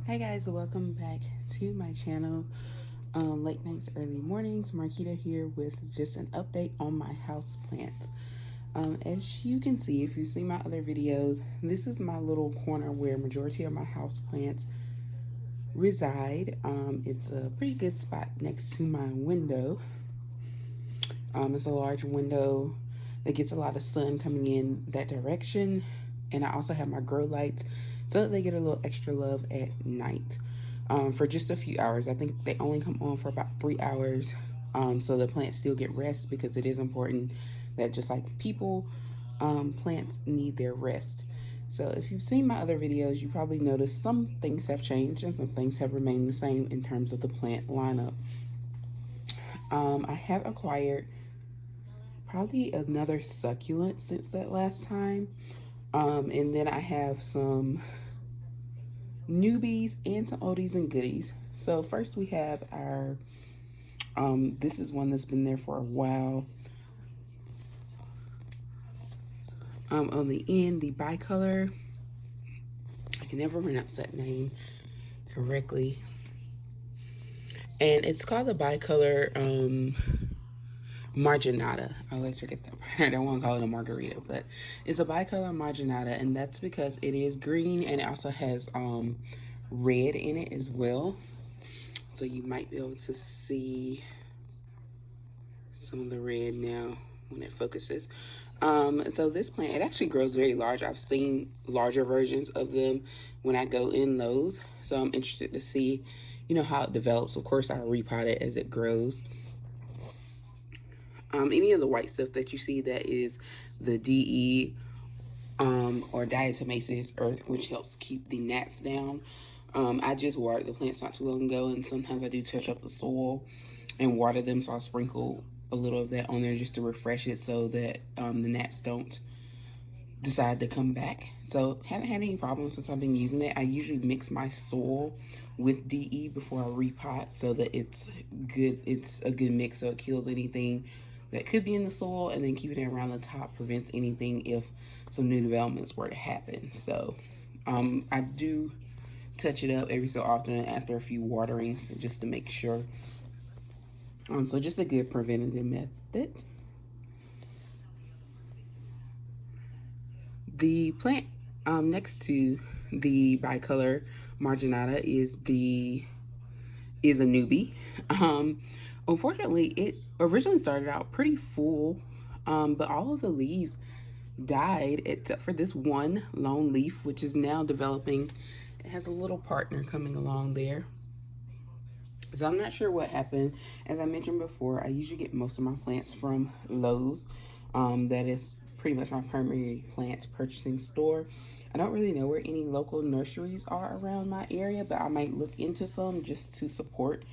Hi guys, welcome back to my channel. Late nights, early mornings. Marquita here with just an update on my house plants. As you can see, if you've seen my other videos, this is my little corner where majority of my house plants reside. It's a pretty good spot next to my window. It's a large window that gets a lot of sun coming in that direction, and I also have my grow lights so that they get a little extra love at night for just a few hours. I think they only come on for about 3 hours, so the plants still get rest, because it is important that just like people, plants need their rest. So if you've seen my other videos, you probably noticed some things have changed and some things have remained the same in terms of the plant lineup. I have acquired probably another succulent since that last time. And then I have some newbies and some oldies and goodies. So first we have our, this is one that's been there for a while. On the end, the bicolor, I can never pronounce that name correctly. And it's called the bicolor marginata. I always forget that part. I don't want to call it a margarita, but it's a bicolor marginata, and that's because it is green and it also has red in it as well. So you might be able to see some of the red now when it focuses. So this plant, it actually grows very large. I've seen larger versions of them when I go in those. So I'm interested to see, how it develops. Of course, I'll repot it as it grows. Any of the white stuff that you see, that is the DE or diatomaceous earth, which helps keep the gnats down. I just watered the plants not too long ago, and sometimes I do touch up the soil and water them, so I'll sprinkle a little of that on there just to refresh it so that the gnats don't decide to come back. So haven't had any problems since I've been using it. I usually mix my soil with DE before I repot so that it's good. It's a good mix, so it kills anything that could be in the soil, and then keeping it around the top prevents anything if some new developments were to happen. So I do touch it up every so often after a few waterings just to make sure. So just a good preventative method. The plant next to the bicolor marginata is a newbie. Unfortunately, it originally started out pretty full, but all of the leaves died except for this one lone leaf, which is now developing. It has a little partner coming along there. So I'm not sure what happened. As I mentioned before, I usually get most of my plants from Lowe's. That is pretty much my primary plant purchasing store. I don't really know where any local nurseries are around my area, but I might look into some just to support,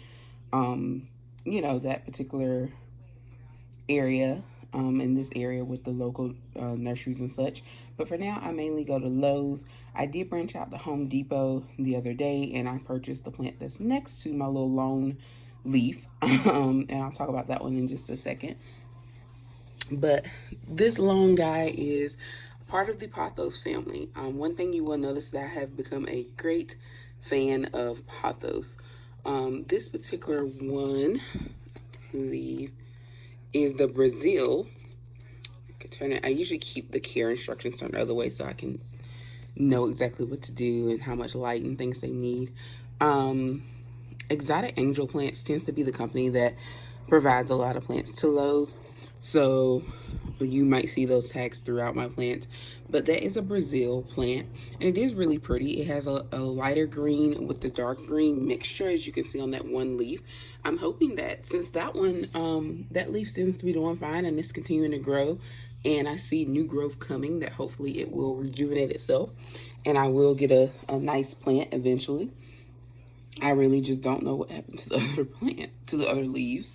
that particular area, in this area with the local nurseries and such. But for now, I mainly go to Lowe's. I did branch out to Home Depot the other day, and I purchased the plant that's next to my little lone leaf. And I'll talk about that one in just a second. But this lone guy is part of the pothos family. One thing you will notice that I have become a great fan of pothos. This particular one, I believe, is the Brazil. I can turn it. I usually keep the care instructions turned the other way so I can know exactly what to do and how much light and things they need. Exotic Angel Plants tends to be the company that provides a lot of plants to Lowe's. So you might see those tags throughout my plants. But that is a Brazil plant, and it is really pretty. It has a lighter green with the dark green mixture, as you can see on that one leaf. I'm hoping that since that one, that leaf seems to be doing fine and it's continuing to grow, and I see new growth coming, that hopefully it will rejuvenate itself and I will get a nice plant eventually. I really just don't know what happened to the other plant, to the other leaves.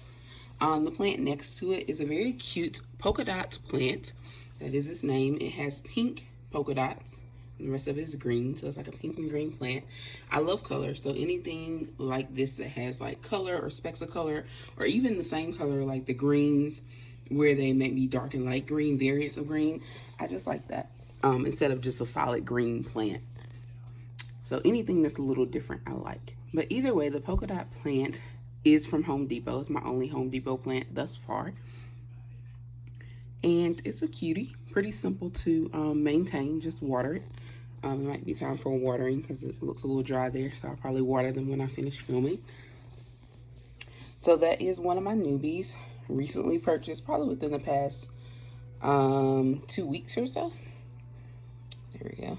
The plant next to it is a very cute polka dot plant. That is its name. It has pink polka dots, and the rest of it is green, so it's like a pink and green plant. I love color, so anything like this that has like color or specks of color, or even the same color like the greens, where they may be dark and light green, variants of green, I just like that, instead of just a solid green plant. So anything that's a little different I like. But either way, the polka dot plant is from Home Depot. It's my only Home Depot plant thus far. And it's a cutie, pretty simple to maintain, just water it. It might be time for watering because it looks a little dry there, so I'll probably water them when I finish filming. So that is one of my newbies, recently purchased, probably within the past 2 weeks or so. There we go.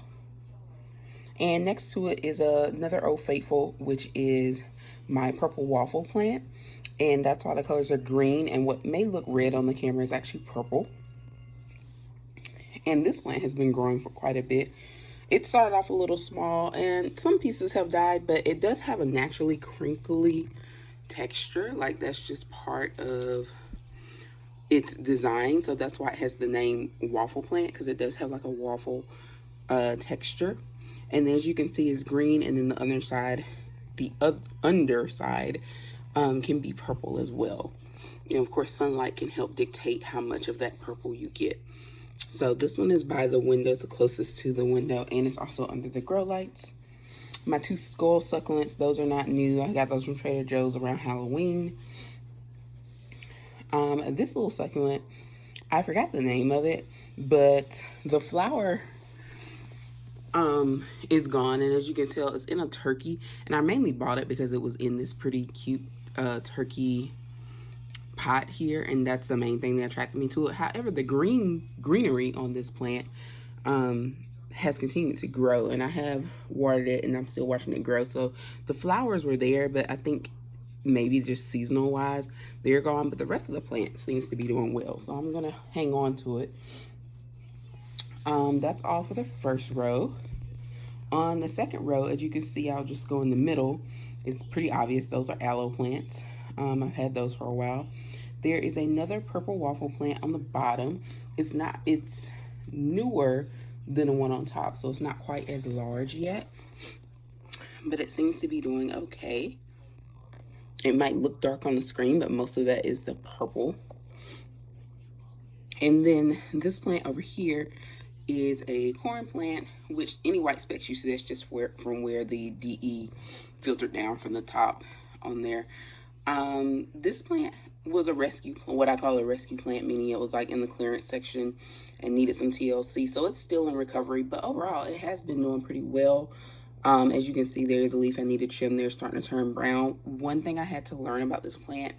And next to it is another Old Faithful, which is my purple waffle plant. And that's why the colors are green, and what may look red on the camera is actually purple. And this plant has been growing for quite a bit. It started off a little small, and some pieces have died, but it does have a naturally crinkly texture. Like, that's just part of its design. So that's why it has the name waffle plant, because it does have like a waffle texture. And as you can see, it's green, and then the underside, can be purple as well. And of course, sunlight can help dictate how much of that purple you get. So this one is by the window, it's the closest to the window, and it's also under the grow lights. My two skull succulents, those are not new. I got those from Trader Joe's around Halloween. This little succulent, I forgot the name of it, but the flower is gone, and as you can tell, it's in a turkey, and I mainly bought it because it was in this pretty cute turkey pot here, and that's the main thing that attracted me to it. However, the greenery on this plant has continued to grow, and I have watered it, and I'm still watching it grow. So the flowers were there, but I think maybe just seasonal wise they're gone, but the rest of the plant seems to be doing well, so I'm gonna hang on to it. That's all for the first row. On the second row, as you can see, I'll just go in the middle. It's pretty obvious those are aloe plants. I've had those for a while. There is another purple waffle plant on the bottom. It's newer than the one on top, so it's not quite as large yet, but it seems to be doing okay. It might look dark on the screen, but most of that is the purple. And then this plant over here is a corn plant, which any white specks you see, that's just from where the DE filtered down from the top on there. This plant was a rescue, what I call a rescue plant, meaning it was like in the clearance section and needed some TLC. So it's still in recovery, but overall it has been doing pretty well. As you can see, there is a leaf I need to trim there, starting to turn brown. One thing I had to learn about this plant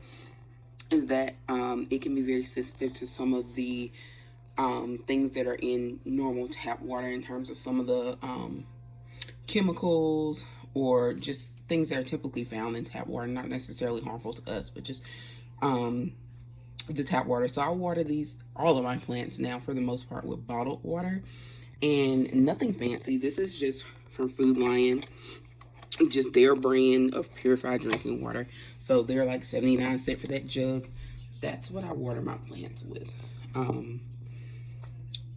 is that it can be very sensitive to some of the things that are in normal tap water, in terms of some of the chemicals or just things that are typically found in tap water, not necessarily harmful to us, but just the tap water. So I water all of my plants now for the most part with bottled water, and nothing fancy. This is just from Food Lion, just their brand of purified drinking water. So they're like 79 cents for that jug. That's what I water my plants with.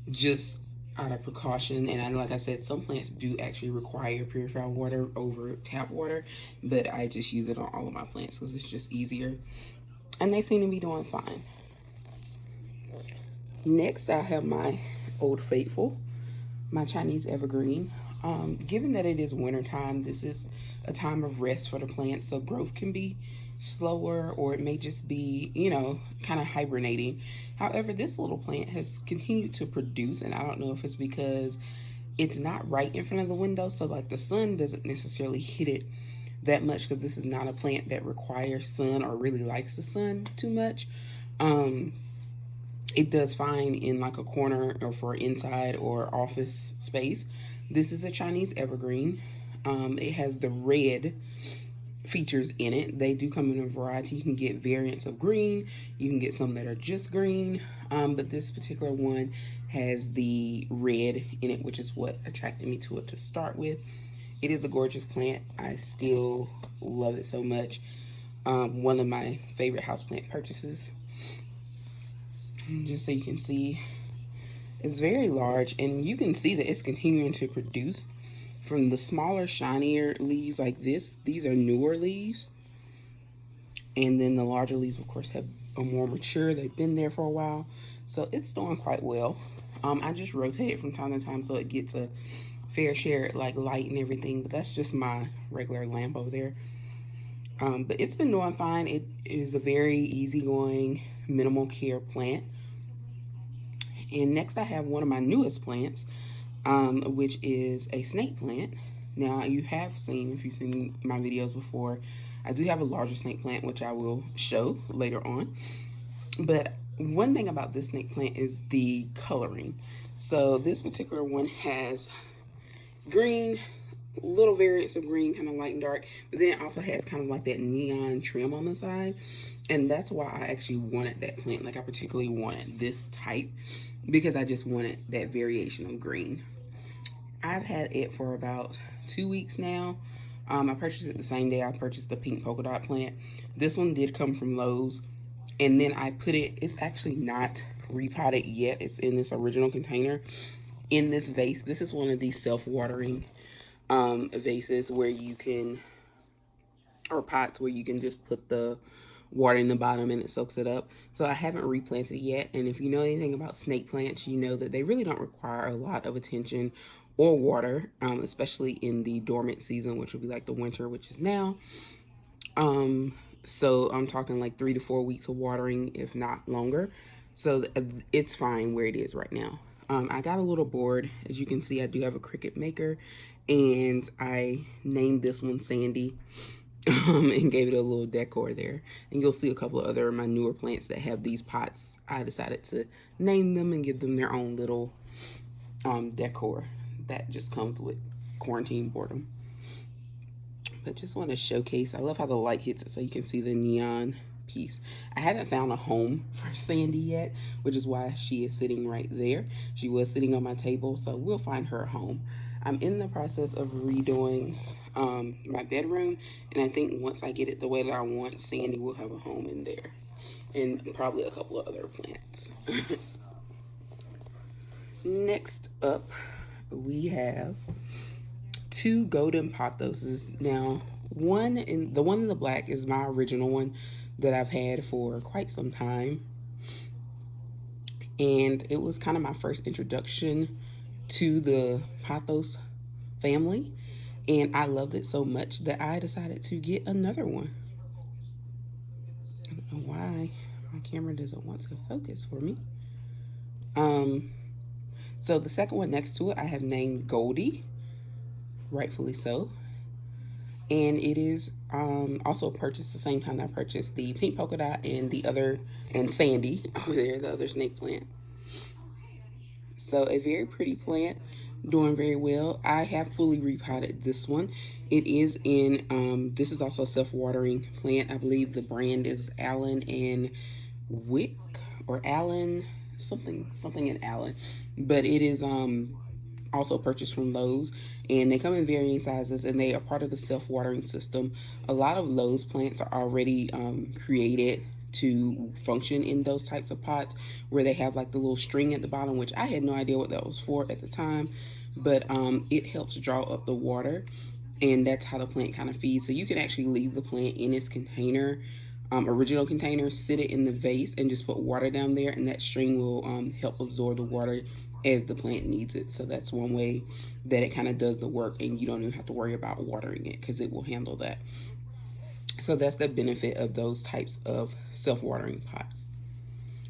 Just out of precaution, and like I said, some plants do actually require purified water over tap water, but I just use it on all of my plants because it's just easier, and they seem to be doing fine. Next, I have my Old Faithful, my Chinese evergreen. Given that it is wintertime, this is a time of rest for the plants, so growth can be slower, or it may just be, kind of hibernating. However, this little plant has continued to produce, and I don't know if it's because it's not right in front of the window, so like the sun doesn't necessarily hit it that much, because this is not a plant that requires sun or really likes the sun too much. It does fine in like a corner or for inside or office space. This is a Chinese evergreen. It has the red features in it. They do come in a variety. You can get variants of green. You can get some that are just green. But this particular one has the red in it, which is what attracted me to it to start with. It is a gorgeous plant. I still love it so much. One of my favorite houseplant purchases. And just so you can see, it's very large, and you can see that it's continuing to produce from the smaller, shinier leaves like this. These are newer leaves, and then the larger leaves, of course, are more mature. They've been there for a while, so it's doing quite well. I just rotate it from time to time so it gets a fair share like light and everything, but that's just my regular lamp over there. But it's been doing fine. It is a very easygoing, minimal care plant. And next I have one of my newest plants, which is a snake plant. Now you have seen, if you've seen my videos before, I do have a larger snake plant, which I will show later on. But one thing about this snake plant is the coloring. So this particular one has green, little variants of green, kind of light and dark, but then it also has kind of like that neon trim on the side. And that's why I actually wanted that plant. Like I particularly wanted this type because I just wanted that variation of green. I've had it for about 2 weeks now. I purchased it the same day I purchased the pink polka dot plant. This one did come from Lowe's. And then I put it, it's actually not repotted yet. It's in this original container in this vase. This is one of these self-watering vases where you can, or pots where you can just put the water in the bottom and it soaks it up. So I haven't replanted yet. And if you know anything about snake plants, you know that they really don't require a lot of attention or water, especially in the dormant season, which would be like the winter, which is now. So I'm talking like 3 to 4 weeks of watering, if not longer. So it's fine where it is right now. I got a little board. As you can see, I do have a Cricut maker, and I named this one Sandy and gave it a little decor there. And you'll see a couple of other of my newer plants that have these pots. I decided to name them and give them their own little decor that just comes with quarantine boredom. But just want to showcase, I love how the light hits it so you can see the neon piece. I haven't found a home for Sandy yet, which is why she is sitting right there. She was sitting on my table, so we'll find her a home. I'm in the process of redoing my bedroom, and I think once I get it the way that I want, Sandy will have a home in there, and probably a couple of other plants. Next up, we have 2 golden pothoses. Now, the one in the black is my original one that I've had for quite some time, and it was kind of my first introduction to the pothos family, and I loved it so much that I decided to get another one. I don't know why my camera doesn't want to focus for me. So the second one next to it I have named Goldie, rightfully so. And it is also purchased the same time that I purchased the pink polka dot and Sandy over there, the other snake plant. So a very pretty plant, doing very well. I have fully repotted this one. It is in, this is also a self-watering plant. I believe the brand is Allen and Wick, or Allen, something in Allen. But it is also purchased from Lowe's, and they come in varying sizes, and they are part of the self-watering system. A lot of Lowe's plants are already created to function in those types of pots where they have like the little string at the bottom, which I had no idea what that was for at the time, but it helps draw up the water, and that's how the plant kind of feeds. So you can actually leave the plant in its container, original container, sit it in the vase, and just put water down there, and that string will help absorb the water as the plant needs it. So that's one way that it kind of does the work, and you don't even have to worry about watering it because it will handle that. So that's the benefit of those types of self-watering pots.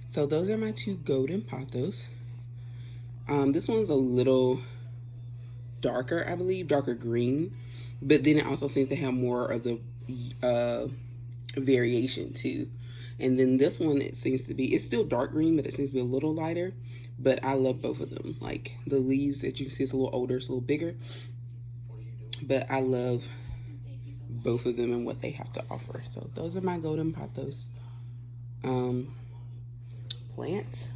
So those are my 2 golden pothos. This one's a little darker, I believe, darker green, but then it also seems to have more of the variation too. And then this one, it seems to be, it's still dark green, but it seems to be a little lighter. But I love both of them. Like the leaves that you can see, it's a little older, it's a little bigger. But I love both of them and what they have to offer. So those are my golden pothos plants.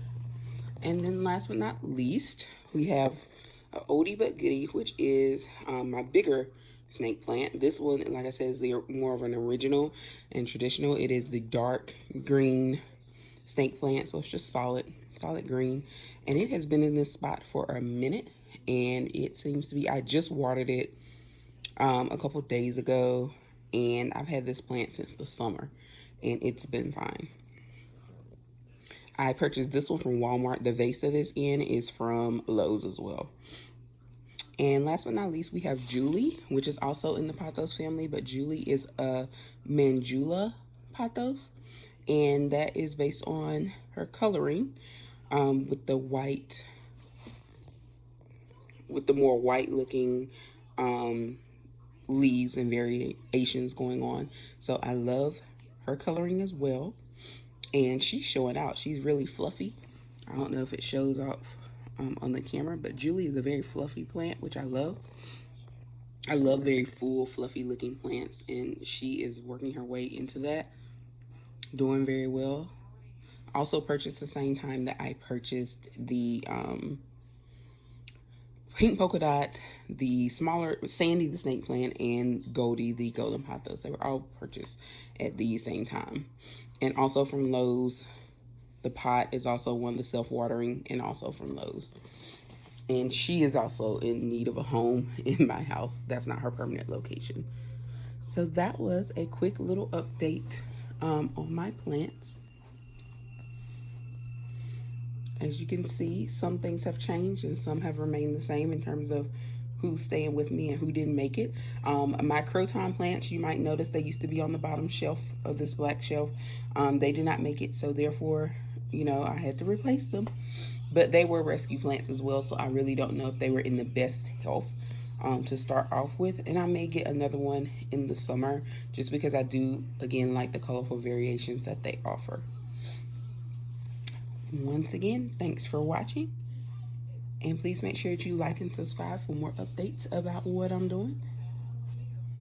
And then last but not least, we have a oldie but goodie, which is my bigger snake plant. This one, like I said, is the more of an original and traditional. It is the dark green snake plant, so it's just solid green, and it has been in this spot for a minute, and it seems to be, I just watered it a couple days ago, and I've had this plant since the summer, and it's been fine. I purchased this one from Walmart. The vase that it's in is from Lowe's as well. And last but not least, we have Julie, which is also in the pothos family, but Julie is a Mandula pothos, and that is based on her coloring with the white, with the more white looking leaves and variations going on. So I love her coloring as well, and she's showing out. She's really fluffy. I don't know if it shows off on the camera, but Julie is a very fluffy plant, which I love. I love very full, fluffy looking plants, and she is working her way into that, doing very well. Also purchased the same time that I purchased the pink polka dot, the smaller Sandy the snake plant, and Goldie the golden pothos. They were all purchased at the same time. And also from Lowe's, the pot is also one, the self-watering, and also from Lowe's. And she is also in need of a home in my house. That's not her permanent location. So that was a quick little update on my plants. As you can see, some things have changed and some have remained the same in terms of who's staying with me and who didn't make it. My croton plants, you might notice they used to be on the bottom shelf of this black shelf. They did not make it, so therefore, you know, I had to replace them. But they were rescue plants as well, so I really don't know if they were in the best health to start off with. And I may get another one in the summer just because I do, again, like the colorful variations that they offer. Once again, thanks for watching, and please make sure that you like and subscribe for more updates about what I'm doing.